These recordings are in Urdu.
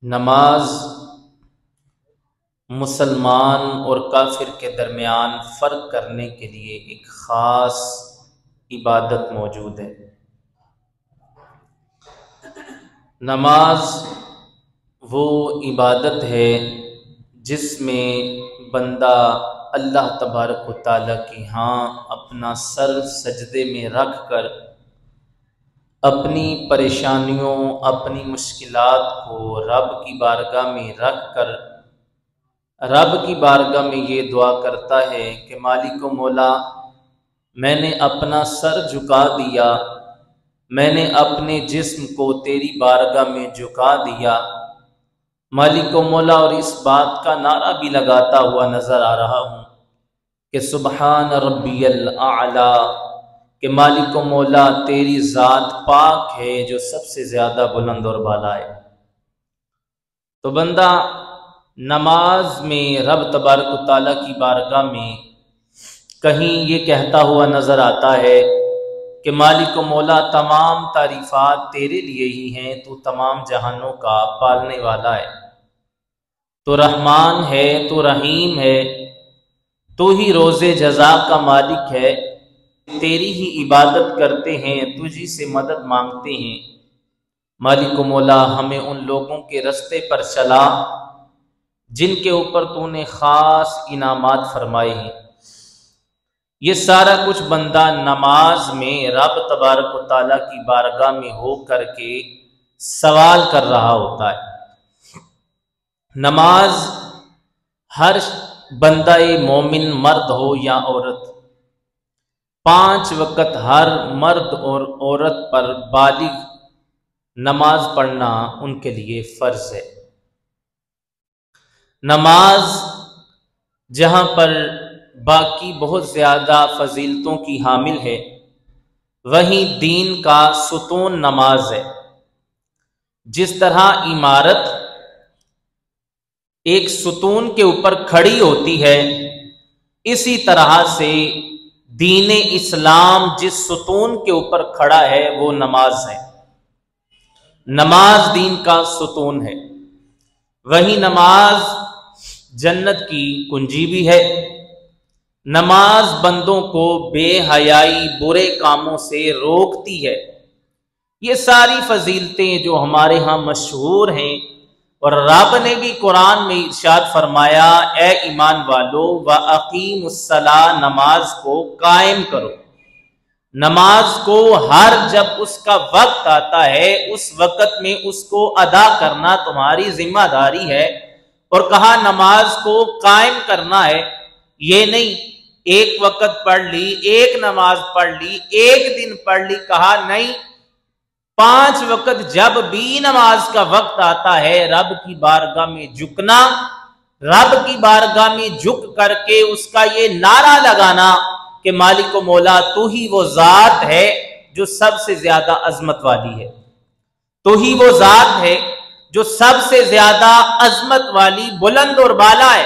نماز مسلمان اور کافر کے درمیان فرق کرنے کے لیے ایک خاص عبادت موجود ہے۔ نماز وہ عبادت ہے جس میں بندہ اللہ تبارک و تعالیٰ کی اپنا سر سجدے میں رکھ کر اپنی پریشانیوں اپنی مشکلات کو رب کی بارگاہ میں رکھ کر رب کی بارگاہ میں یہ دعا کرتا ہے کہ مالک و مولا، میں نے اپنا سر جھکا دیا، میں نے اپنے جسم کو تیری بارگاہ میں جھکا دیا مالک و مولا، اور اس بات کا نعرہ بھی لگاتا ہوا نظر آ رہا ہوں کہ سبحان ربی الاعلی، کہ مالک و مولا تیری ذات پاک ہے جو سب سے زیادہ بلند اور بالا ہے۔ تو بندہ نماز میں رب تبارک و تعالیٰ کی بارگاہ میں کہیں یہ کہتا ہوا نظر آتا ہے کہ مالک و مولا تمام تعریفات تیرے لیے ہی ہیں، تو تمام جہانوں کا پالنے والا ہے، تو رحمان ہے، تو رحیم ہے، تو ہی روز جزا کا مالک ہے، تیری ہی عبادت کرتے ہیں، تجھی سے مدد مانگتے ہیں مالک و مولا، ہمیں ان لوگوں کے رستے پر چلا جن کے اوپر تو نے خاص انعامات فرمائے ہیں۔ یہ سارا کچھ بندہ نماز میں رب تبارک و تعالیٰ کی بارگاہ میں ہو کر کے سوال کر رہا ہوتا ہے۔ نماز ہر بندہ مومن مرد ہو یا عورت، 5 وقت ہر مرد اور عورت پر بالغ نماز پڑھنا ان کے لیے فرض ہے۔ نماز جہاں پر باقی بہت زیادہ فضیلتوں کی حامل ہے، وہیں دین کا ستون نماز ہے۔ جس طرح عمارت ایک ستون کے اوپر کھڑی ہوتی ہے، اسی طرح سے دین اسلام جس ستون کے اوپر کھڑا ہے وہ نماز ہے۔ نماز دین کا ستون ہے، وہی نماز جنت کی کنجی بھی ہے۔ نماز بندوں کو بے حیائی برے کاموں سے روکتی ہے۔ یہ ساری فضیلتیں جو ہمارے ہاں مشہور ہیں، اور رب نے بھی قرآن میں ارشاد فرمایا، اے ایمان والو وَأَقِیمُوا الصَّلَاةَ، نماز کو قائم کرو۔ نماز کو ہر جب اس کا وقت آتا ہے اس وقت میں اس کو ادا کرنا تمہاری ذمہ داری ہے، اور کہا نماز کو قائم کرنا ہے، یہ نہیں ایک وقت پڑھ لی، ایک نماز پڑھ لی، ایک دن پڑھ لی، کہا نہیں، 5 وقت جب بھی نماز کا وقت آتا ہے رب کی بارگاہ میں جھکنا، رب کی بارگاہ میں جھک کر کے اس کا یہ نعرہ لگانا کہ مالک و مولا تو ہی وہ ذات ہے جو سب سے زیادہ عظمت والی ہے، تو ہی وہ ذات ہے جو سب سے زیادہ عظمت والی بلند اور بالا ہے،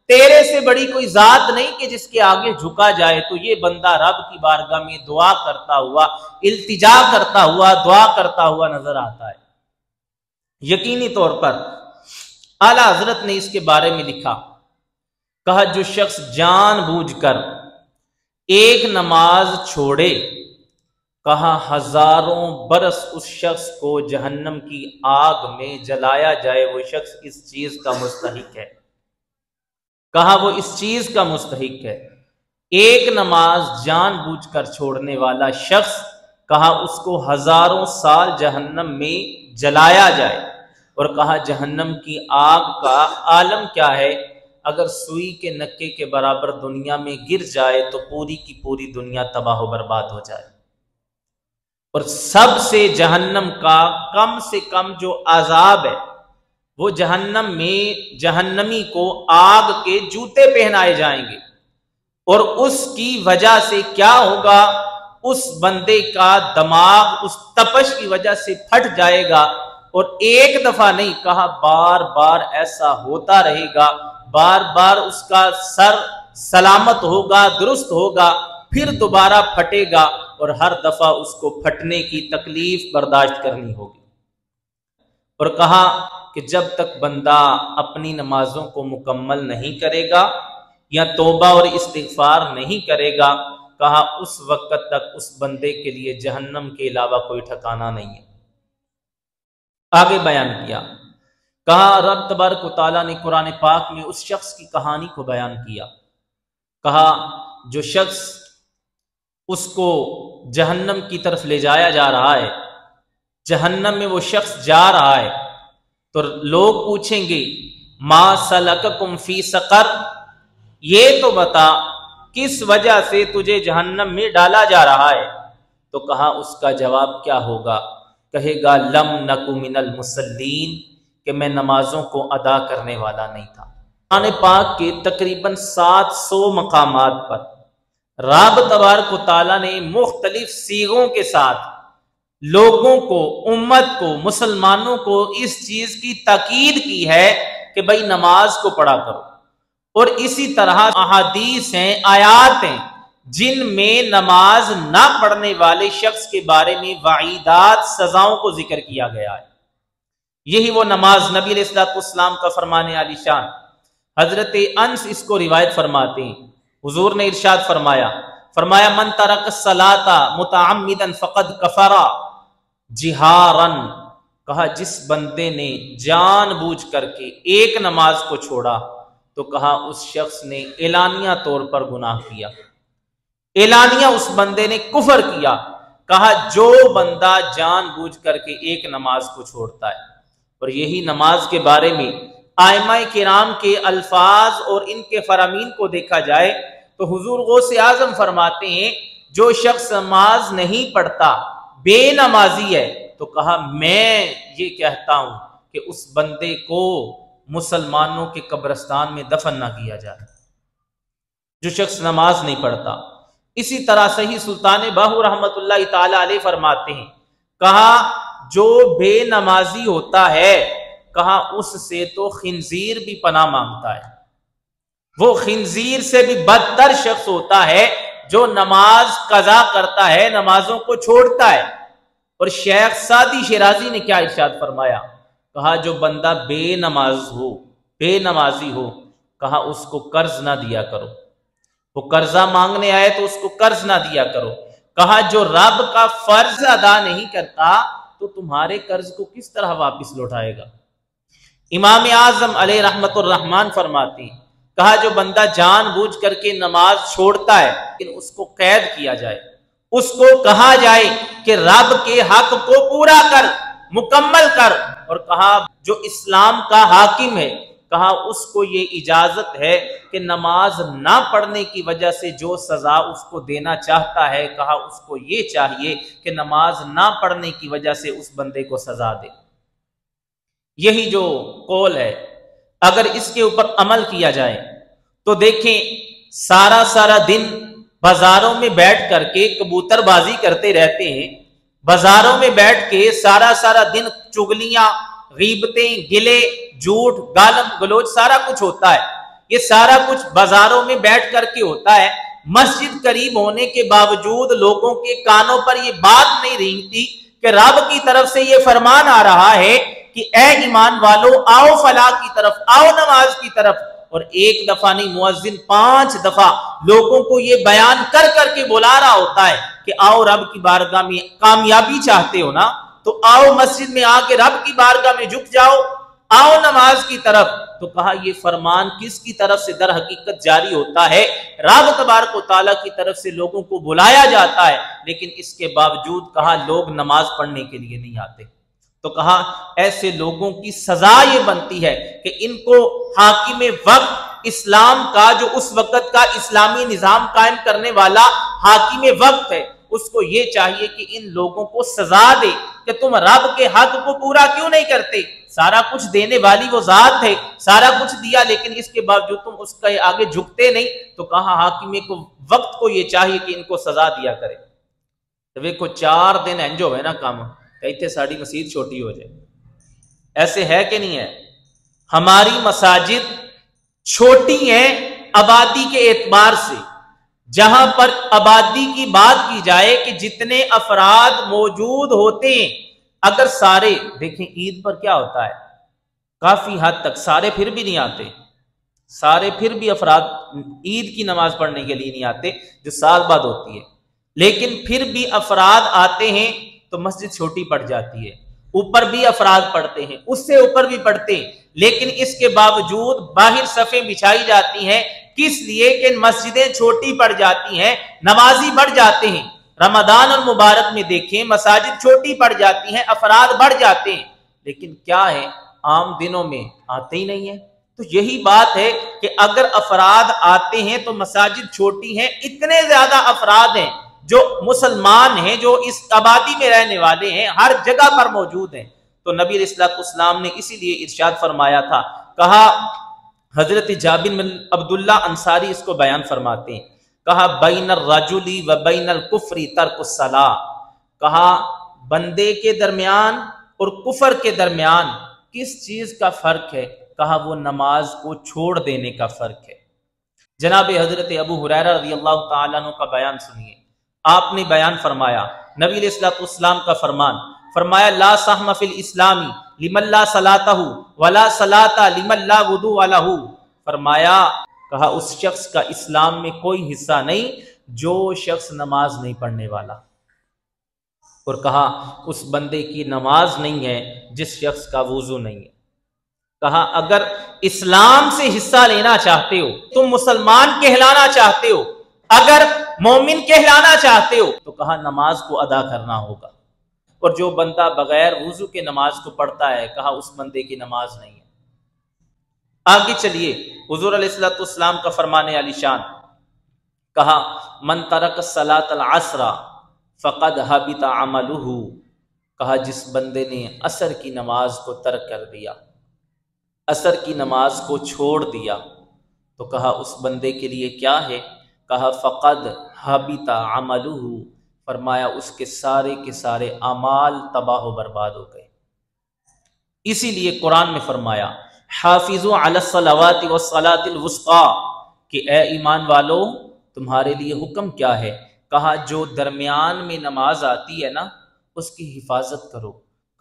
تیرے سے بڑی کوئی ذات نہیں کہ جس کے آگے جھکا جائے۔ تو یہ بندہ رب کی بارگاہ میں دعا کرتا ہوا، التجا کرتا ہوا، دعا کرتا ہوا نظر آتا ہے۔ یقینی طور پر اعلیٰ حضرت نے اس کے بارے میں لکھا، کہا جو شخص جان بوجھ کر ایک نماز چھوڑے، کہا 1000 برس اس شخص کو جہنم کی آگ میں جلایا جائے، وہ شخص اس چیز کا مستحق ہے، کہا وہ اس چیز کا مستحق ہے۔ ایک نماز جان بوجھ کر چھوڑنے والا شخص، کہا اس کو 1000 سال جہنم میں جلایا جائے، اور کہا جہنم کی آگ کا عالم کیا ہے، اگر سوئی کے نکے کے برابر دنیا میں گر جائے تو پوری کی پوری دنیا تباہ و برباد ہو جائے، اور سب سے جہنم کا کم سے کم جو عذاب ہے وہ جہنم میں جہنمی کو آگ کے جوتے پہنائے جائیں گے، اور اس کی وجہ سے کیا ہوگا، اس بندے کا دماغ اس تپش کی وجہ سے پھٹ جائے گا، اور ایک دفعہ نہیں، کہا بار بار ایسا ہوتا رہے گا، بار بار اس کا سر سلامت ہوگا، درست ہوگا، پھر دوبارہ پھٹے گا، اور ہر دفعہ اس کو پھٹنے کی تکلیف برداشت کرنی ہوگی۔ اور کہا کہ کہ جب تک بندہ اپنی نمازوں کو مکمل نہیں کرے گا یا توبہ اور استغفار نہیں کرے گا، کہا اس وقت تک اس بندے کے لیے جہنم کے علاوہ کوئی ٹھکانہ نہیں ہے۔ آگے بیان کیا، کہا رب تبارک و تعالیٰ نے قرآن پاک میں اس شخص کی کہانی کو بیان کیا، کہا جو شخص اس کو جہنم کی طرف لے جایا جا رہا ہے، جہنم میں وہ شخص جا رہا ہے، تو لوگ پوچھیں گے ما سلککم فی سقر، یہ تو بتا کس وجہ سے تجھے جہنم میں ڈالا جا رہا ہے؟ تو کہا اس کا جواب کیا ہوگا؟ کہے گا لم نک من المصلین، کہ میں نمازوں کو ادا کرنے والا نہیں تھا۔ قرآن پاک کے تقریباً 700 مقامات پر رب تبارک و تعالیٰ نے مختلف صیغوں کے ساتھ لوگوں کو، امت کو، مسلمانوں کو اس چیز کی تاکید کی ہے کہ بھائی نماز کو پڑھا کرو، اور اسی طرح احادیث ہیں، آیات ہیں جن میں نماز نہ پڑھنے والے شخص کے بارے میں وعیدات، سزاؤں کو ذکر کیا گیا ہے۔ یہی وہ نماز نبی علیہ الصلوۃ والسلام کا فرمان عالی شان، حضرت انس اس کو روایت فرماتے ہیں، حضور نے ارشاد فرمایا من ترک الصلاۃ متعمدا فقد کفر جہارا، کہا جس بندے نے جان بوجھ کر کے ایک نماز کو چھوڑا تو کہا اس شخص نے اعلانیہ طور پر گناہ کیا، اعلانیہ اس بندے نے کفر کیا۔ کہا جو بندہ جان بوجھ کر کے ایک نماز کو چھوڑتا ہے، اور یہی نماز کے بارے میں ائمہ کرام کے الفاظ اور ان کے فرامین کو دیکھا جائے تو حضور غوث اعظم فرماتے ہیں جو شخص نماز نہیں پڑھتا، بے نمازی ہے، تو کہا میں یہ کہتا ہوں کہ اس بندے کو مسلمانوں کے قبرستان میں دفن نہ کیا جائے، جو شخص نماز نہیں پڑھتا۔ اسی طرح صحیح سلطان باہو رحمت اللہ تعالی علیہ فرماتے ہیں، کہا جو بے نمازی ہوتا ہے، کہا اس سے تو خنزیر بھی پناہ مانگتا ہے، وہ خنزیر سے بھی بدتر شخص ہوتا ہے جو نماز قضا کرتا ہے، نمازوں کو چھوڑتا ہے۔ اور شیخ سعدی شیرازی نے کیا ارشاد فرمایا، کہا جو بندہ بے نمازی ہو، کہا اس کو قرض نہ دیا کرو، وہ قرضہ مانگنے آئے تو اس کو قرض نہ دیا کرو۔ کہا جو رب کا فرض ادا نہیں کرتا تو تمہارے قرض کو کس طرح واپس لوٹائے گا؟ امام اعظم علیہ رحمت الرحمن فرماتے ہیں، کہا جو بندہ جان بوجھ کر کے نماز چھوڑتا ہے لیکن اس کو قید کیا جائے، اس کو کہا جائے کہ رب کے حق کو پورا کر، مکمل کر، اور کہا جو اسلام کا حاکم ہے، کہا اس کو یہ اجازت ہے کہ نماز نہ پڑھنے کی وجہ سے جو سزا اس کو دینا چاہتا ہے، کہا اس کو یہ چاہیے کہ نماز نہ پڑھنے کی وجہ سے اس بندے کو سزا دے۔ یہی جو قول ہے اگر اس کے اوپر عمل کیا جائے تو دیکھیں سارا دن بازاروں میں بیٹھ کر کے کبوتر بازی کرتے رہتے ہیں، بازاروں میں بیٹھ کے سارا دن چگلیاں، غیبتیں، گلے، جھوٹ، گالم گلوچ سارا کچھ ہوتا ہے، یہ سارا کچھ بازاروں میں بیٹھ کر کے ہوتا ہے۔ مسجد قریب ہونے کے باوجود لوگوں کے کانوں پر یہ بات نہیں رینگتی کہ رب کی طرف سے یہ فرمان آ رہا ہے کہ اے ایمان والو آؤ فلاح کی طرف، آؤ نماز کی طرف، اور ایک دفعہ نہیں مؤذن 5 دفعہ لوگوں کو یہ بیان کر کے بلا رہا ہوتا ہے کہ آؤ رب کی بارگاہ میں کامیابی چاہتے ہو نا تو آؤ مسجد میں آ کے رب کی بارگاہ میں جھک جاؤ، آؤ نماز کی طرف۔ تو کہا یہ فرمان کس کی طرف سے در حقیقت جاری ہوتا ہے؟ رب تبارک و تعالیٰ کی طرف سے لوگوں کو بلایا جاتا ہے، لیکن اس کے باوجود کہا لوگ نماز پڑھنے کے لیے نہیں آتے۔ تو کہا ایسے لوگوں کی سزا یہ بنتی ہے کہ ان کو حاکم وقت، اسلام کا جو اس وقت کا اسلامی نظام قائم کرنے والا حاکم وقت ہے، اس کو یہ چاہیے کہ ان لوگوں کو سزا دے کہ تم رب کے حق کو پورا کیوں نہیں کرتے؟ سارا کچھ دینے والی وہ ذات ہے، سارا کچھ دیا لیکن اس کے باوجود تم اس کے آگے جھکتے نہیں۔ تو کہا حاکم کو وقت کو یہ چاہیے کہ ان کو سزا دیا کرے۔ تو دیکھو 4 دن انجو ہے نا کام کہتے ساڑی مسجد چھوٹی ہو جائے، ایسے ہے کہ نہیں ہے؟ ہماری مساجد چھوٹی ہیں آبادی کے اعتبار سے، جہاں پر آبادی کی بات کی جائے کہ جتنے افراد موجود ہوتے ہیں، اگر سارے دیکھیں عید پر کیا ہوتا ہے، کافی حد تک، سارے پھر بھی نہیں آتے، سارے پھر بھی افراد عید کی نماز پڑھنے کے لیے نہیں آتے جو سال بعد ہوتی ہے، لیکن پھر بھی افراد آتے ہیں تو مسجد چھوٹی پڑ جاتی ہے، اوپر بھی افراد پڑھتے ہیں، اس سے اوپر بھی پڑھتے ہیں، لیکن اس کے باوجود باہر صفیں بچھائی جاتی ہیں، کس لیے کہ مسجدیں چھوٹی پڑ جاتی ہیں، نمازی بڑھ جاتے ہیں۔ رمضان المبارک میں دیکھیں مساجد چھوٹی پڑ جاتی ہیں، افراد بڑھ جاتے ہیں، لیکن کیا ہے عام دنوں میں آتے ہی نہیں ہیں۔ تو یہی بات ہے کہ اگر افراد آتے ہیں تو مساجد چھوٹی ہیں، اتنے زیادہ افراد ہیں جو مسلمان ہیں، جو اس آبادی میں رہنے والے ہیں، ہر جگہ پر موجود ہیں، تو نبی علیہ الصلوۃ والسلام نے اسی لیے ارشاد فرمایا تھا، کہا حضرت جابر بن عبداللہ انصاری اس کو بیان فرماتے ہیں، کہا بین الرجل و بین الکفر ترک الصلاۃ، کہا بندے کے درمیان اور کفر کے درمیان کس چیز کا فرق ہے؟ کہا وہ نماز کو چھوڑ دینے کا فرق ہے۔ جناب حضرت ابو ہریرہ رضی اللہ تعالیٰ عنہ کا بیان سنیے، آپ نے بیان فرمایا، نبی علیہ الصلوۃ والسلام کا فرمان، فرمایا لا سہم فی الاسلام لمن لا صلاۃ ولا صلاۃ لمن لا وضوء لہ، فرمایا کہا اس شخص کا اسلام میں کوئی حصہ نہیں جو شخص نماز نہیں پڑھنے والا، اور کہا اس بندے کی نماز نہیں ہے جس شخص کا وضو نہیں ہے۔ کہا اگر اسلام سے حصہ لینا چاہتے ہو، تم مسلمان کہلانا چاہتے ہو، اگر مومن کہلانا چاہتے ہو، تو کہا نماز کو ادا کرنا ہوگا، اور جو بندہ بغیر وضو کے نماز کو پڑھتا ہے، کہا اس بندے کی نماز نہیں ہے۔ آگے چلیے، حضور علیہ الصلوۃ والسلام کا فرمان علی شان، کہا من ترک الصلاۃ العصر فقد حبط عملہ، کہا جس بندے نے عصر کی نماز کو ترک کر دیا، عصر کی نماز کو چھوڑ دیا، تو کہا اس بندے کے لیے کیا ہے؟ کہا فقد حبط عملہ، فرمایا اس کے سارے اعمال تباہ و برباد ہو گئے۔ اسی لیے قرآن میں فرمایا حافظوا علی الصلوات والصلاۃ الوسطی، کہ اے ایمان والو تمہارے لیے حکم کیا ہے؟ کہا جو درمیان میں نماز آتی ہے نا اس کی حفاظت کرو۔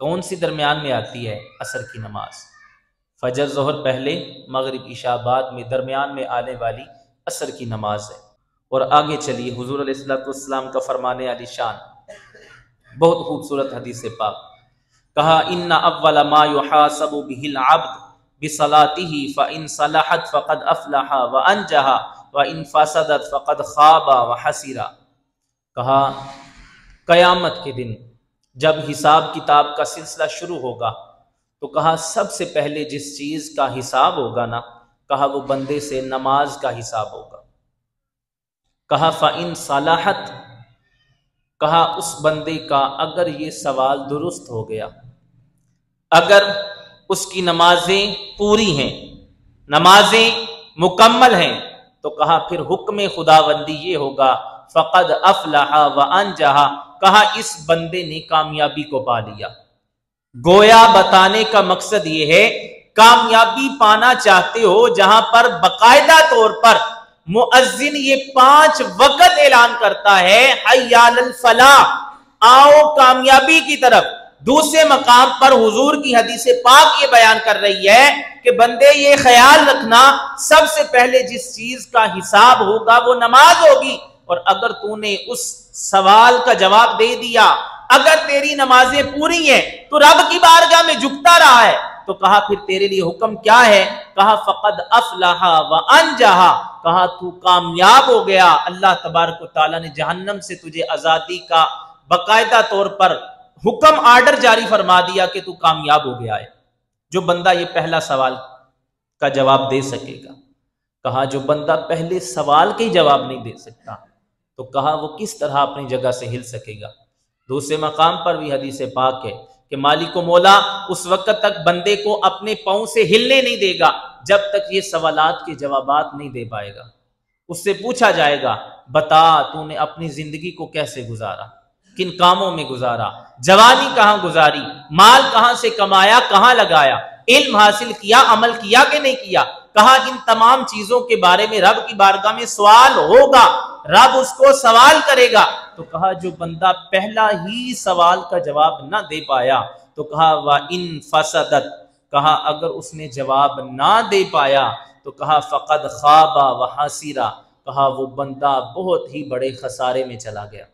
کون سی درمیان میں آتی ہے؟ عصر کی نماز، فجر ظہر پہلے، مغرب عشاء بعد میں، درمیان میں آنے والی عصر کی نماز ہے۔ اور آگے چلیے، حضور علیہ الصلوۃ والسلام کا فرمان علی شان، بہت خوبصورت حدیث پاک، کہا ان اول ما یحاسب به العبد بصلاته فان صلحت فقد افلح وانجح وان فسدت فقد خاب وخسر، کہا قیامت کے دن جب حساب کتاب کا سلسلہ شروع ہوگا تو کہا سب سے پہلے جس چیز کا حساب ہوگا نا، کہا وہ بندے سے نماز کا حساب ہوگا۔ کہا فَإِن صَلَحَتْ، کہا اس بندے کا اگر یہ سوال درست ہو گیا، اگر اس کی نمازیں پوری ہیں، نمازیں مکمل ہیں، تو کہا پھر حکم خداوندی یہ ہوگا فقد افلح وانجح، کہا اس بندے نے کامیابی کو پا لیا۔ گویا بتانے کا مقصد یہ ہے کامیابی پانا چاہتے ہو جہاں پر باقاعدہ طور پر مؤذن یہ 5 وقت اعلان کرتا ہے حی علی الفلاح، آؤ کامیابی کی طرف، دوسرے مقام پر حضور کی حدیث پاک یہ بیان کر رہی ہے کہ بندے یہ خیال رکھنا سب سے پہلے جس چیز کا حساب ہوگا وہ نماز ہوگی، اور اگر تو نے اس سوال کا جواب دے دیا، اگر تیری نمازیں پوری ہیں تو رب کی بارگاہ میں جھکتا رہا ہے، تو کہا پھر تیرے لیے حکم کیا ہے؟ کہا فقد افلح وانجح، کہا تو کامیاب ہو گیا، اللہ تبارک و تعالیٰ نے جہنم سے تجھے آزادی کا باقاعدہ طور پر حکم آرڈر جاری فرما دیا کہ تو کامیاب ہو گیا ہے۔ جو بندہ یہ پہلا سوال کا جواب دے سکے گا، کہا جو بندہ پہلے سوال کے جواب نہیں دے سکتا تو کہا وہ کس طرح اپنی جگہ سے ہل سکے گا۔ دوسرے مقام پر بھی حدیث پاک ہے کہ مالک و مولا اس وقت تک بندے کو اپنے پاؤں سے ہلنے نہیں دے گا جب تک یہ سوالات کے جوابات نہیں دے پائے گا۔ اس سے پوچھا جائے گا بتا تو نے اپنی زندگی کو کیسے گزارا، کن کاموں میں گزارا، جوانی کہاں گزاری، مال کہاں سے کمایا، کہاں لگایا، علم حاصل کیا، عمل کیا کہ نہیں کیا۔ کہا ان تمام چیزوں کے بارے میں رب کی بارگاہ میں سوال ہوگا، رب اس کو سوال کرے گا۔ تو کہا جو بندہ پہلا ہی سوال کا جواب نہ دے پایا تو کہا وَإِن فَسَدَتْ، کہا اگر اس نے جواب نہ دے پایا تو کہا فقد خوابا و حاسرا، کہا وہ بندہ بہت ہی بڑے خسارے میں چلا گیا۔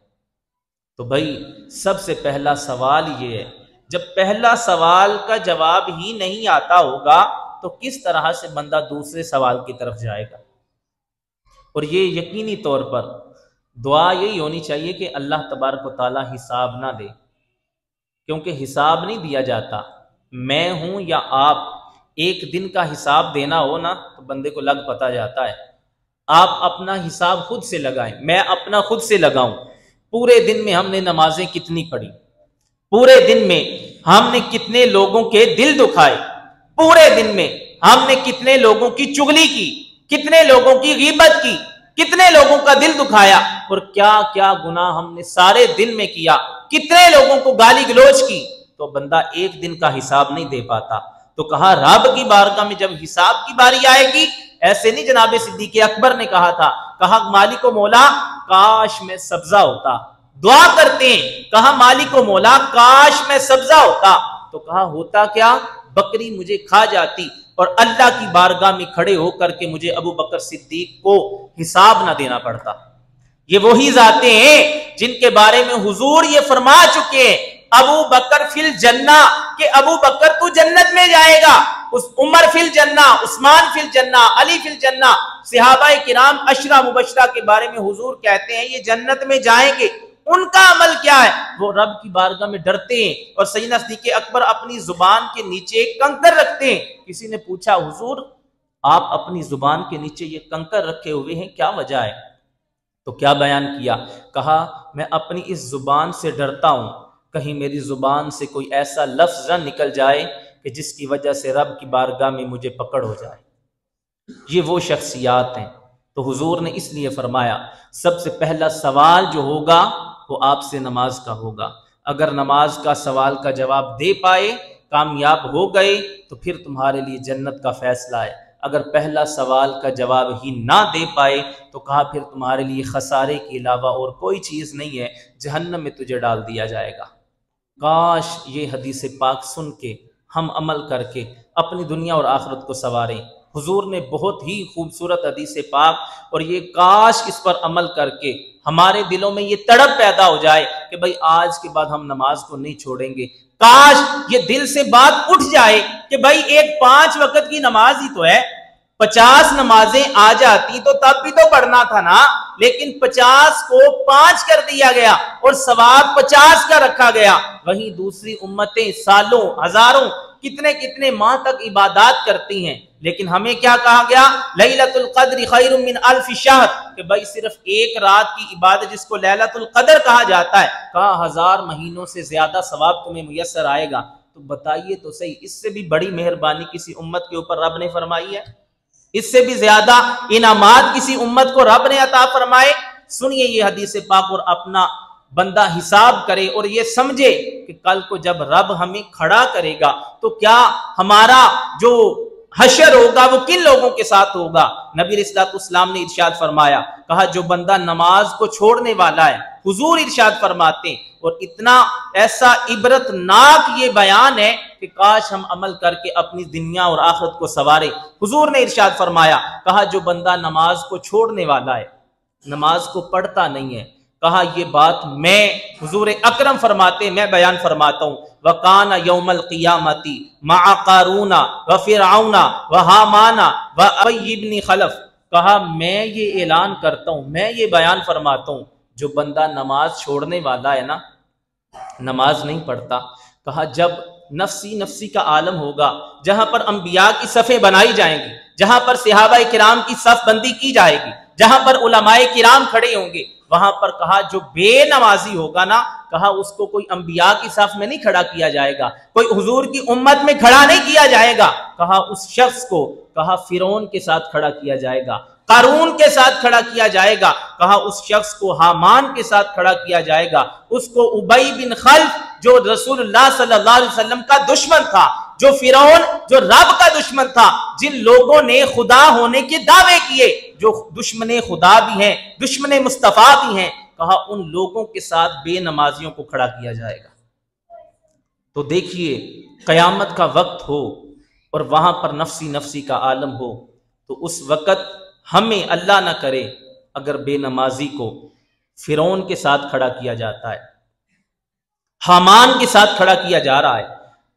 تو بھائی سب سے پہلا سوال یہ ہے، جب پہلا سوال کا جواب ہی نہیں آتا ہوگا تو کس طرح سے بندہ دوسرے سوال کی طرف جائے گا؟ اور یہ یقینی طور پر دعا یہی ہونی چاہیے کہ اللہ تبارک و تعالیٰ حساب نہ دے، کیونکہ حساب نہیں دیا جاتا۔ میں ہوں یا آپ، ایک دن کا حساب دینا ہو نا تو بندے کو لگ پتا جاتا ہے۔ آپ اپنا حساب خود سے لگائیں، میں اپنا خود سے لگاؤں۔ پورے دن میں ہم نے نمازیں کتنی پڑھی؟ پورے دن میں ہم نے کتنے لوگوں کے دل دکھائے؟ پورے دن میں ہم نے کتنے لوگوں کی چغلی کی، کتنے لوگوں کی غیبت کی، کتنے لوگوں کا دل دکھایا، اور کیا کیا گناہ ہم نے سارے دن میں کیا، کتنے لوگوں کو گالی گلوچ کی۔ تو بندہ ایک دن کا حساب نہیں دے پاتا۔ تو کہا رب کی بارگاہ میں جب حساب کی باری آئے گی، ایسے نہیں جناب صدیق اکبر نے کہا تھا، کہا مالک و مولا کاش میں سبزہ ہوتا، دعا کرتے ہیں، کہا مالک و مولا کاش میں سبزہ ہوتا، تو کہا ہوتا کیا؟ بکری مجھے کھا جاتی اور اللہ کی بارگاہ میں کھڑے ہو کر کے مجھے ابو بکر صدیق کو حساب نہ دینا پڑتا۔ یہ وہی ذاتیں ہیں جن کے بارے میں حضور یہ فرما چکے ہیں ابو بکر فی الجنہ، کہ ابو بکر تو جنت میں جائے گا، عمر فی الجنہ، عثمان فی الجنہ، علی فی الجنہ۔ صحابہ کرام عشرہ مبشرہ کے بارے میں حضور کہتے ہیں یہ جنت میں جائیں گے۔ ان کا عمل کیا ہے؟ وہ رب کی بارگاہ میں ڈرتے ہیں، اور سیدنا صدیق اکبر اپنی زبان کے نیچے ایک کنکر رکھتے ہیں۔ کسی نے پوچھا حضور آپ اپنی زبان کے نیچے یہ کنکر رکھے ہوئے ہیں، کیا وجہ ہے؟ تو کیا بیان کیا؟ کہا میں اپنی اس زبان سے ڈرتا ہوں، کہیں میری زبان سے کوئی ایسا لفظ نہ نکل جائے کہ جس کی وجہ سے رب کی بارگاہ میں مجھے پکڑ ہو جائے۔ یہ وہ شخصیات ہیں۔ تو حضور نے اس لیے فرمایا سب سے پہلا سوال جو ہوگا وہ آپ سے نماز کا ہوگا۔ اگر نماز کا سوال کا جواب دے پائے، کامیاب ہو گئے، تو پھر تمہارے لیے جنت کا فیصلہ ہے۔ اگر پہلا سوال کا جواب ہی نہ دے پائے تو کہا پھر تمہارے لیے خسارے کے علاوہ اور کوئی چیز نہیں ہے، جہنم میں تجھے ڈال دیا جائے گا۔ کاش یہ حدیث پاک سن کے ہم عمل کر کے اپنی دنیا اور آخرت کو سنواریں۔ حضور نے بہت ہی خوبصورت حدیث پاک، اور یہ کاش اس پر عمل کر کے ہمارے دلوں میں یہ تڑپ پیدا ہو جائے کہ بھئی آج کے بعد ہم نماز کو نہیں چھوڑیں گے۔ کاش یہ دل سے بات اٹھ جائے کہ بھئی ایک 5 وقت کی نماز ہی تو ہے، 50 نمازیں آ جاتی تو تب بھی تو پڑھنا تھا نا، لیکن 50 کو 5 کر دیا گیا اور ثواب 50 کا رکھا گیا۔ وہیں دوسری امتیں سالوں، ہزاروں، کتنے ماہ تک عبادات کرتی ہیں، لیکن ہمیں کیا کہا گیا؟ لیلۃ القدر خیر من الف شہر، کہ بھائی صرف ایک رات کی عبادت جس کو لیلۃ القدر کہا جاتا ہے، کہا 1000 مہینوں سے زیادہ ثواب تمہیں میسر آئے گا۔ تو بتائیے تو صحیح، اس سے بھی بڑی مہربانی کسی امت کے اوپر رب نے فرمائی ہے؟ اس سے بھی زیادہ انعامات کسی امت کو رب نے عطا فرمائے؟ سنیے یہ حدیث پاک اور اپنا بندہ حساب کرے اور یہ سمجھے کہ کل کو جب رب ہمیں کھڑا کرے گا تو کیا ہمارا جو حشر ہوگا وہ کن لوگوں کے ساتھ ہوگا۔ نبی علیہ السلام نے ارشاد فرمایا، کہا جو بندہ نماز کو چھوڑنے والا ہے، حضور ارشاد فرماتے ہیں، اور اتنا ایسا عبرت ناک یہ بیان ہے کہ کاش ہم عمل کر کے اپنی دنیا اور آخرت کو سنوارے۔ حضور نے ارشاد فرمایا، کہا جو بندہ نماز کو چھوڑنے والا ہے، نماز کو پڑھتا نہیں ہے، کہا یہ بات میں حضور اکرم فرماتے میں بیان فرماتا ہوں، وَقَانَ يَوْمَ الْقِيَامَةِ مَعَ قَارُونَ وَفِرْعَوْنَ وَحَامَانَ وَأُبَيِّ بْنِ خَلَف، کہا میں یہ اعلان کرتا ہوں، میں یہ بیان فرماتا ہوں، جو بندہ نماز چھوڑنے والا ہے نا، نماز نہیں پڑھتا، کہا جب نفسی نفسی کا عالم ہوگا، جہاں پر انبیاء کی صفیں بنائی جائیں گی، جہاں پر صحابہ کرام کی صف بندی کی جائے گی، جہاں پر علماء کرام کھڑے ہوں گے، وہاں پر کہا جو بے نمازی ہوگا نا، کہا اس کو کوئی انبیاء کی صف میں نہیں کھڑا کیا جائے گا، کوئی حضور کی امت میں کھڑا نہیں کیا جائے گا، کہا اس شخص کو کہا فرعون کے ساتھ کھڑا کیا جائے گا، قارون کے ساتھ کھڑا کیا جائے گا، کہا اس شخص کو حامان کے ساتھ کھڑا کیا جائے گا، اس کو ابی بن خلف جو رسول اللہ صلی اللہ علیہ وسلم کا دشمن تھا، جو فرعون جو رب کا دشمن تھا، جن لوگوں نے خدا ہونے کے دعوے کیے، جو دشمن خدا بھی ہیں، دشمن مصطفیٰ بھی ہیں، کہا ان لوگوں کے ساتھ بے نمازیوں کو کھڑا کیا جائے گا۔ تو دیکھیے قیامت کا وقت ہو، اور وہاں پر نفسی نفسی کا عالم ہو، تو اس وقت ہمیں اللہ نہ کرے اگر بے نمازی کو فرعون کے ساتھ کھڑا کیا جاتا ہے، حامان کے ساتھ کھڑا کیا جا رہا ہے،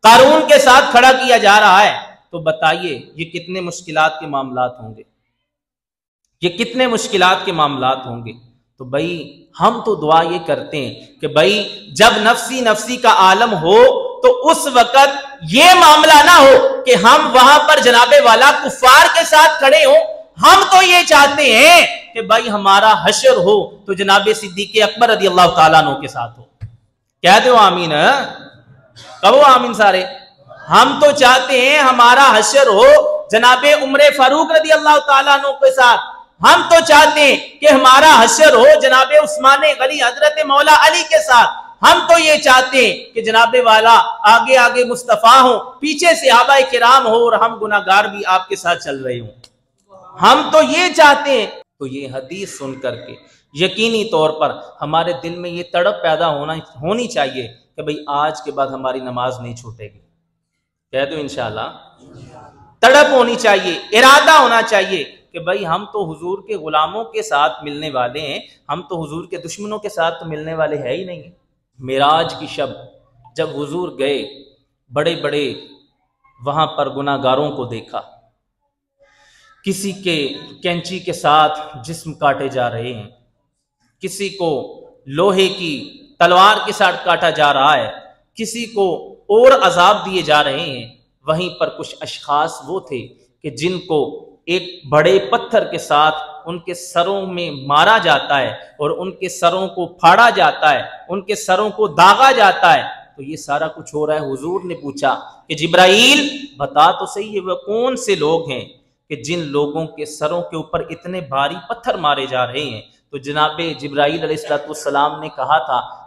قارون کے ساتھ کھڑا کیا جا رہا ہے، تو بتائیے یہ کتنے مشکلات کے معاملات ہوں گے، یہ کتنے مشکلات کے معاملات ہوں گے۔ تو بھائی ہم تو دعا یہ کرتے ہیں کہ بھائی جب نفسی نفسی کا عالم ہو تو اس وقت یہ معاملہ نہ ہو کہ ہم وہاں پر جناب والا کفار کے ساتھ کھڑے ہوں۔ ہم تو یہ چاہتے ہیں کہ بھائی ہمارا حشر ہو تو جناب صدیق اکبر رضی اللہ تعالیٰ عنہ کے ساتھ ہو۔ کہہ دو آمین، کہو آمین سارے۔ ہم تو چاہتے ہیں ہمارا حشر ہو جناب عمر فاروق رضی اللہ تعالیٰ عنہ کے ساتھ، ہم تو چاہتے ہیں کہ ہمارا حشر ہو جناب عثمان غنی حضرت مولا علی کے ساتھ، ہم تو یہ چاہتے ہیں کہ جناب والا آگے آگے مصطفیٰ ہوں، پیچھے صحابہ کرام ہو، اور ہم گناہگار بھی آپ کے ساتھ چل رہے ہوں، ہم تو یہ چاہتے ہیں۔ تو یہ حدیث سن کر کے یقینی طور پر ہمارے دل میں یہ تڑپ پیدا ہونی چاہیے کہ بھئی آج کے بعد ہماری نماز نہیں چھوٹے گی۔ کہہ دو انشاءاللہ، تڑپ ہونی چاہیے، ارادہ ہونا چاہیے کہ بھئی ہم تو حضور کے غلاموں کے ساتھ ملنے والے ہیں، ہم تو حضور کے دشمنوں کے ساتھ تو ملنے والے ہیں ہی نہیں ہیں۔ معراج کی شب جب حضور گئے، بڑے بڑے وہاں پر گناہگاروں کو دیکھا، کسی کے کینچی کے ساتھ جسم کاٹے جا رہے ہیں، کسی کو لوہے کی تلوار کے ساتھ کاٹا جا رہا ہے، کسی کو اور عذاب دیے جا رہے ہیں۔ وہیں پر کچھ اشخاص وہ تھے کہ جن کو ایک بڑے پتھر کے ساتھ ان کے سروں میں مارا جاتا ہے اور ان کے سروں کو پھاڑا جاتا ہے، ان کے سروں کو داغا جاتا ہے۔ تو یہ سارا کچھ ہو رہا ہے۔ حضور نے پوچھا کہ جبرائیل بتا تو صحیح یہ وہ کون سے لوگ ہیں کہ جن لوگوں کے سروں کے اوپر اتنے بھاری پتھر مارے جا رہے ہیں؟ تو جناب جبرائیل علیہ السلام نے کہا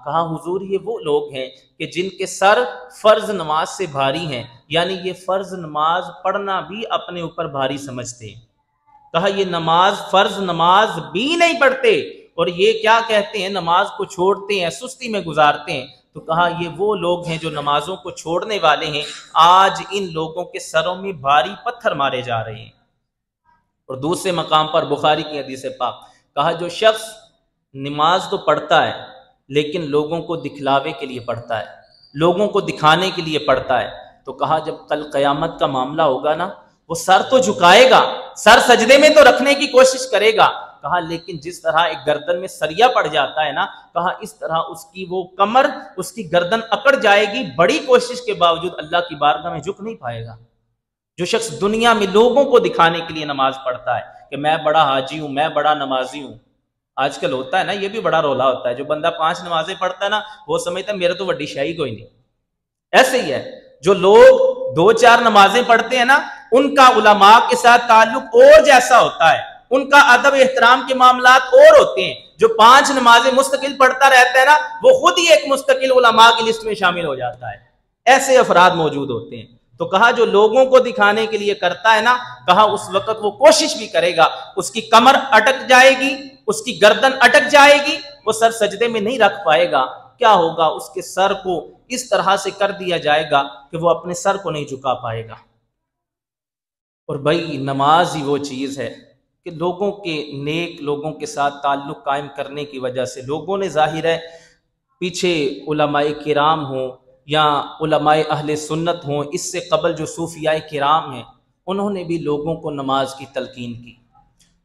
حضور یہ وہ لوگ ہیں کہ جن کے سر فرض نماز سے بھاری ہیں، یعنی یہ فرض نماز پڑھنا بھی اپنے اوپر بھاری سمجھتے ہیں۔ کہا یہ فرض نماز بھی نہیں پڑھتے اور یہ کیا کہتے ہیں نماز کو چھوڑتے ہیں، سستی میں گزارتے ہیں۔ تو کہا یہ وہ لوگ ہیں جو نمازوں کو چھوڑنے والے ہیں، آج ان لوگوں کے سروں میں بھاری پتھر مارے جا رہے ہیں۔ اور دوسرے مقام پر بخاری کی حدیث پاک کہا جو شخص نماز تو پڑھتا ہے لیکن لوگوں کو دکھلاوے کے لیے پڑھتا ہے، لوگوں کو دکھانے کے لیے پڑھتا ہے، تو کہا جب کل قیامت کا معاملہ ہوگا نا، وہ سر تو جھکائے گا، سر سجدے میں تو رکھنے کی کوشش کرے گا، کہا لیکن جس طرح ایک گردن میں سریا پڑ جاتا ہے نا، کہا اس طرح اس کی وہ کمر، اس کی گردن اکڑ جائے گی، بڑی کوشش کے باوجود اللہ کی بارگاہ میں جھک نہیں پائے گا۔ جو شخص دنیا میں لوگوں کو دکھانے کے لیے نماز پڑھتا ہے کہ میں بڑا حاجی ہوں، میں بڑا نمازی ہوں، آج کل ہوتا ہے نا، یہ بھی بڑا رولا ہوتا ہے، جو بندہ 5 نمازیں پڑھتا ہے نا وہ سمجھتا ہے میرے تو وڈی شاہی کوئی نہیں۔ ایسے ہی ہے جو لوگ 2-4 نمازیں پڑھتے ہیں نا، ان کا علماء کے ساتھ تعلق اور جیسا ہوتا ہے، ان کا ادب احترام کے معاملات اور ہوتے ہیں۔ جو 5 نمازیں مستقل پڑھتا رہتا ہے نا، وہ خود ہی ایک مستقل علماء کی لسٹ میں شامل ہو جاتا ہے۔ ایسے افراد موجود ہوتے ہیں۔ تو کہا جو لوگوں کو دکھانے کے لیے کرتا ہے نا، کہا اس وقت وہ کوشش بھی کرے گا، اس کی کمر اٹک جائے گی، اس کی گردن اٹک جائے گی، وہ سر سجدے میں نہیں رکھ پائے گا۔ کیا ہوگا؟ اس کے سر کو اس طرح سے کر دیا جائے گا کہ وہ اپنے سر کو نہیں جھکا پائے گا۔ اور بھائی نماز ہی وہ چیز ہے کہ لوگوں کے نیک لوگوں کے ساتھ تعلق قائم کرنے کی وجہ سے لوگوں نے ظاہر ہے پیچھے علماء کرام ہوں یا علماء اہل سنت ہوں، اس سے قبل جو صوفیاء کرام ہیں، انہوں نے بھی لوگوں کو نماز کی تلقین کی،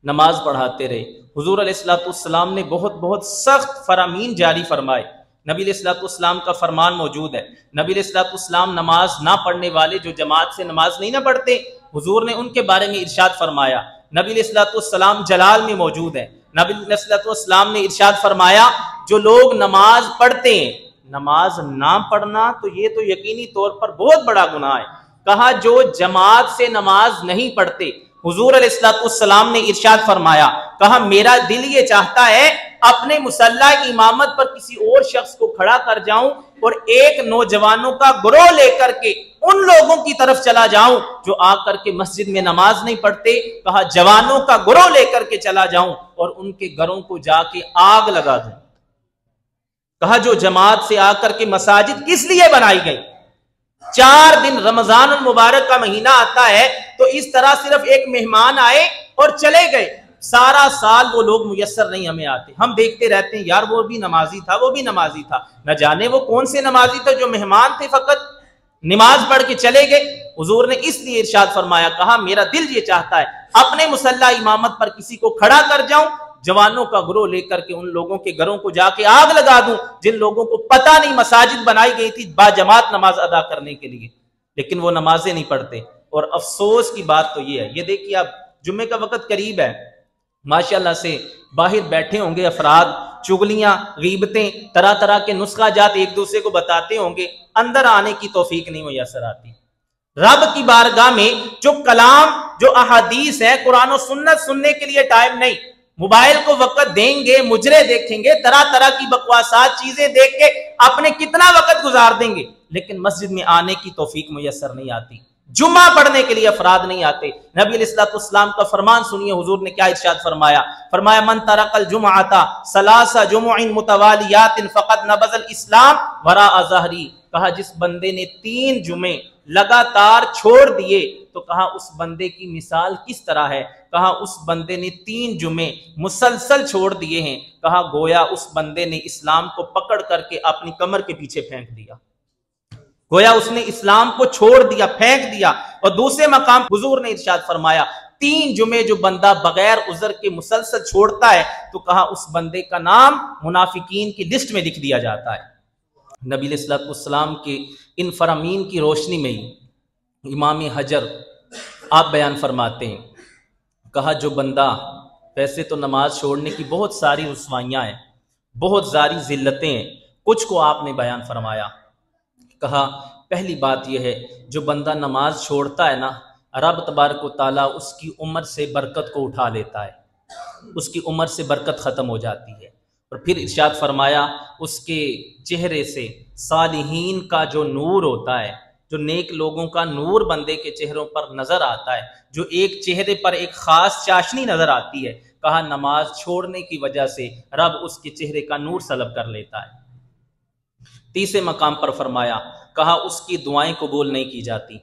نماز پڑھاتے رہے۔ حضور علیہ السلام نے بہت سخت فرامین جاری فرمائے۔ نبی علیہ السلام کا فرمان موجود ہے، نبی علیہ السلام نماز نہ پڑھنے والے جو جماعت سے نماز نہیں نہ پڑھتے، حضور نے ان کے بارے میں ارشاد فرمایا۔ نبی علیہ السلام جلال میں موجود ہے، نبی علیہ السلام نے ارشاد فرمایا جو لوگ نماز پڑھتے ہیں، نماز نہ پڑھنا تو یہ تو یقینی طور پر بہت بڑا گناہ ہے۔ کہا جو جماعت سے نماز نہیں پڑھتے، حضور علیہ السلام نے ارشاد فرمایا، کہا میرا دل یہ چاہتا ہے اپنے مصلی امامت پر کسی اور شخص کو کھڑا کر جاؤں اور ایک نوجوانوں کا گروہ لے کر کے ان لوگوں کی طرف چلا جاؤں جو آ کر کے مسجد میں نماز نہیں پڑھتے، کہا جوانوں کا گروہ لے کر کے چلا جاؤں اور ان کے گھروں کو جا کے آگ لگا دوں۔ کہا جو جماعت سے آ کر کے مساجد کس لیے بنائی گئی؟ 4 دن رمضان المبارک کا مہینہ آتا ہے تو اس طرح صرف ایک مہمان آئے اور چلے گئے، سارا سال وہ لوگ میسر نہیں ہمیں آتے. ہم دیکھتے رہتے ہیں یار وہ بھی نمازی تھا، وہ بھی نمازی تھا، نہ جانے وہ کون سے نمازی تھے جو مہمان تھے فقط نماز پڑھ کے چلے گئے. حضور نے اس لیے ارشاد فرمایا، کہا میرا دل یہ چاہتا ہے اپنے مصلی امامت پر کسی کو کھڑا کر جاؤں، جوانوں کا گروہ لے کر کے ان لوگوں کے گھروں کو جا کے آگ لگا دوں جن لوگوں کو پتہ نہیں مساجد بنائی گئی تھی با جماعت نماز ادا کرنے کے لیے، لیکن وہ نمازیں نہیں پڑھتے. اور افسوس کی بات تو یہ ہے، یہ دیکھیے اب جمعے کا وقت قریب ہے، ماشاءاللہ سے باہر بیٹھے ہوں گے افراد، چگلیاں، غیبتیں، طرح طرح کے نسخہ جات ایک دوسرے کو بتاتے ہوں گے، اندر آنے کی توفیق نہیں میسر آتی. رب کی بارگاہ میں جو کلام، جو احادیث ہے، قرآن و سنت سننے کے لیے ٹائم نہیں. موبائل کو وقت دیں گے، مجرے دیکھیں گے، طرح طرح کی بکواسات چیزیں دیکھ کے اپنے کتنا وقت گزار دیں گے، لیکن مسجد میں آنے کی توفیق میسر نہیں آتی. جمعہ پڑھنے کے لیے افراد نہیں آتے. نبی علیہ الصلوۃ والسلام کا فرمان سنیے، حضور نے کیا ارشاد فرمایا، فرمایا من ترک الجمعۃ ثلاث جمع متوالیات فقد نبذ الاسلام وراء ظہری. کہا جس بندے نے 3 جمعے لگاتار چھوڑ دیے تو کہا اس بندے کی مثال کس طرح ہے، کہا اس بندے نے 3 جمعے مسلسل چھوڑ دیے ہیں، کہا گویا اس بندے نے اسلام کو پکڑ کر کے اپنی کمر کے پیچھے پھینک دیا، گویا اس نے اسلام کو چھوڑ دیا، پھینک دیا. اور دوسرے مقام حضور نے ارشاد فرمایا 3 جمعے جو بندہ بغیر عذر کے مسلسل چھوڑتا ہے تو کہا اس بندے کا نام منافقین کی لسٹ میں لکھ دیا جاتا ہے. نبی علیہ الصلوۃ والسلام کے ان فرامین کی روشنی میں ہی امام حجر آپ بیان فرماتے ہیں، کہا جو بندہ، ویسے تو نماز چھوڑنے کی بہت ساری رسوائیاں ہیں، بہت ساری ذلتیں ہیں، کچھ کو آپ نے بیان فرمایا. کہا پہلی بات یہ ہے جو بندہ نماز چھوڑتا ہے نا، رب تبارک و تعالیٰ اس کی عمر سے برکت کو اٹھا لیتا ہے، اس کی عمر سے برکت ختم ہو جاتی ہے. اور پھر ارشاد فرمایا اس کے چہرے سے صالحین کا جو نور ہوتا ہے، جو نیک لوگوں کا نور بندے کے چہروں پر نظر آتا ہے، جو ایک چہرے پر ایک خاص چاشنی نظر آتی ہے، کہا نماز چھوڑنے کی وجہ سے رب اس کے چہرے کا نور سلب کر لیتا ہے. تیسرے مقام پر فرمایا، کہا اس کی دعائیں قبول نہیں کی جاتی.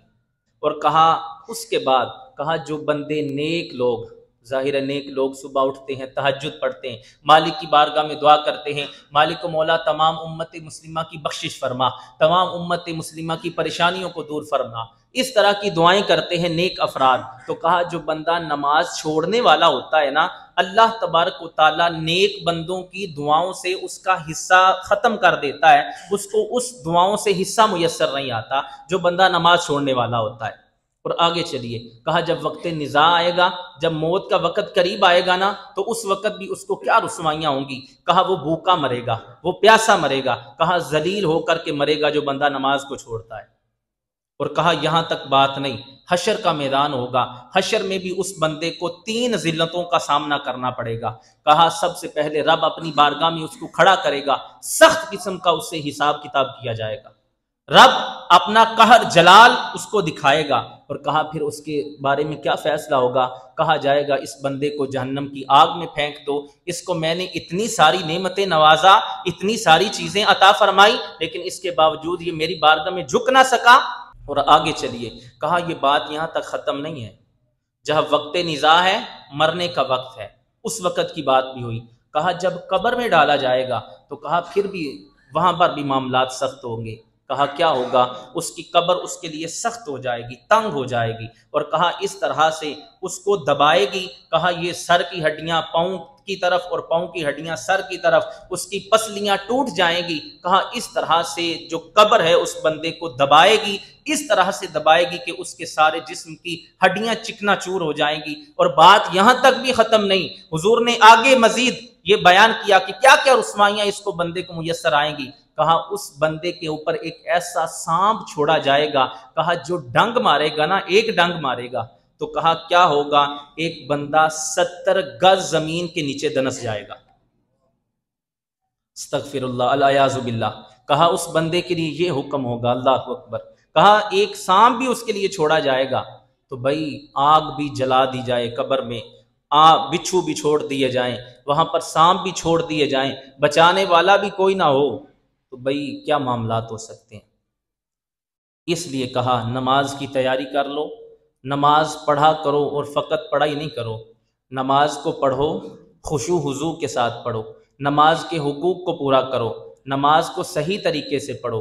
اور کہا اس کے بعد، کہا جو بندے نیک لوگ، ظاہر نیک لوگ صبح اٹھتے ہیں، تہجد پڑھتے ہیں، مالک کی بارگاہ میں دعا کرتے ہیں، مالک و مولا تمام امت مسلمہ کی بخشش فرما، تمام امت مسلمہ کی پریشانیوں کو دور فرما، اس طرح کی دعائیں کرتے ہیں نیک افراد. تو کہا جو بندہ نماز چھوڑنے والا ہوتا ہے نا، اللہ تبارک و تعالیٰ نیک بندوں کی دعاؤں سے اس کا حصہ ختم کر دیتا ہے، اس کو اس دعاؤں سے حصہ میسر نہیں آتا جو بندہ نماز چھوڑنے والا ہوتا ہے. اور آگے چلیے، کہا جب وقت نزاع آئے گا، جب موت کا وقت قریب آئے گا نا، تو اس وقت بھی اس کو کیا رسوائیاں ہوں گی. کہا وہ بھوکا مرے گا، وہ پیاسا مرے گا، کہا ذلیل ہو کر کے مرے گا جو بندہ نماز کو چھوڑتا ہے. اور کہا یہاں تک بات نہیں، حشر کا میدان ہوگا، حشر میں بھی اس بندے کو 3 ذلتوں کا سامنا کرنا پڑے گا. کہا سب سے پہلے رب اپنی بارگاہ میں اس کو کھڑا کرے گا، سخت قسم کا اس سے حساب کتاب کیا جائے گا، رب اپنا قہر جلال اس کو دکھائے گا. اور کہا پھر اس کے بارے میں کیا فیصلہ ہوگا، کہا جائے گا اس بندے کو جہنم کی آگ میں پھینک دو، اس کو میں نے اتنی ساری نعمتیں نوازا، اتنی ساری چیزیں عطا فرمائی، لیکن اس کے باوجود یہ میری بارگاہ میں جھک نہ سکا. اور آگے چلیے، کہا یہ بات یہاں تک ختم نہیں ہے، جہاں وقت نزاع ہے، مرنے کا وقت ہے، اس وقت کی بات بھی ہوئی. کہا جب قبر میں ڈالا جائے گا تو کہا پھر بھی وہاں پر بھی معاملات سخت ہوں گے. کہا کیا ہوگا، اس کی قبر اس کے لیے سخت ہو جائے گی، تنگ ہو جائے گی، اور کہا اس طرح سے اس کو دبائے گی. کہا یہ سر کی ہڈیاں پاؤں کی طرف اور پاؤں کی ہڈیاں سر کی طرف، اس کی پسلیاں ٹوٹ جائیں گی. کہا اس طرح سے جو قبر ہے اس بندے کو دبائے گی، اس طرح سے دبائے گی کہ اس کے سارے جسم کی ہڈیاں چکنا چور ہو جائیں گی. اور بات یہاں تک بھی ختم نہیں، حضور نے آگے مزید یہ بیان کیا کہ کیا کیا رسوائیاں اس کو بندے کو میسر آئیں گی. کہا اس بندے کے اوپر ایک ایسا سانپ چھوڑا جائے گا، کہا جو ڈنگ مارے گا نا، ایک ڈنگ مارے گا تو کہا کیا ہوگا، ایک بندہ 70 گز زمین کے نیچے دنس جائے گا. استغفر اللہ، الیاذ باللہ. کہا اس بندے کے لیے یہ حکم ہوگا، اللہ اکبر. کہا ایک سانپ بھی اس کے لیے چھوڑا جائے گا تو بھائی آگ بھی جلا دی جائے قبر میں، بچھو بھی چھوڑ دیے جائیں، وہاں پر سانپ بھی چھوڑ دیے جائیں، بچانے والا بھی کوئی نہ ہو، تو بھائی کیا معاملات ہو سکتے ہیں. اس لیے کہا نماز کی تیاری کر لو، نماز پڑھا کرو، اور فقط پڑھائی نہیں کرو، نماز کو پڑھو، خشوع خضوع کے ساتھ پڑھو، نماز کے حقوق کو پورا کرو، نماز کو صحیح طریقے سے پڑھو،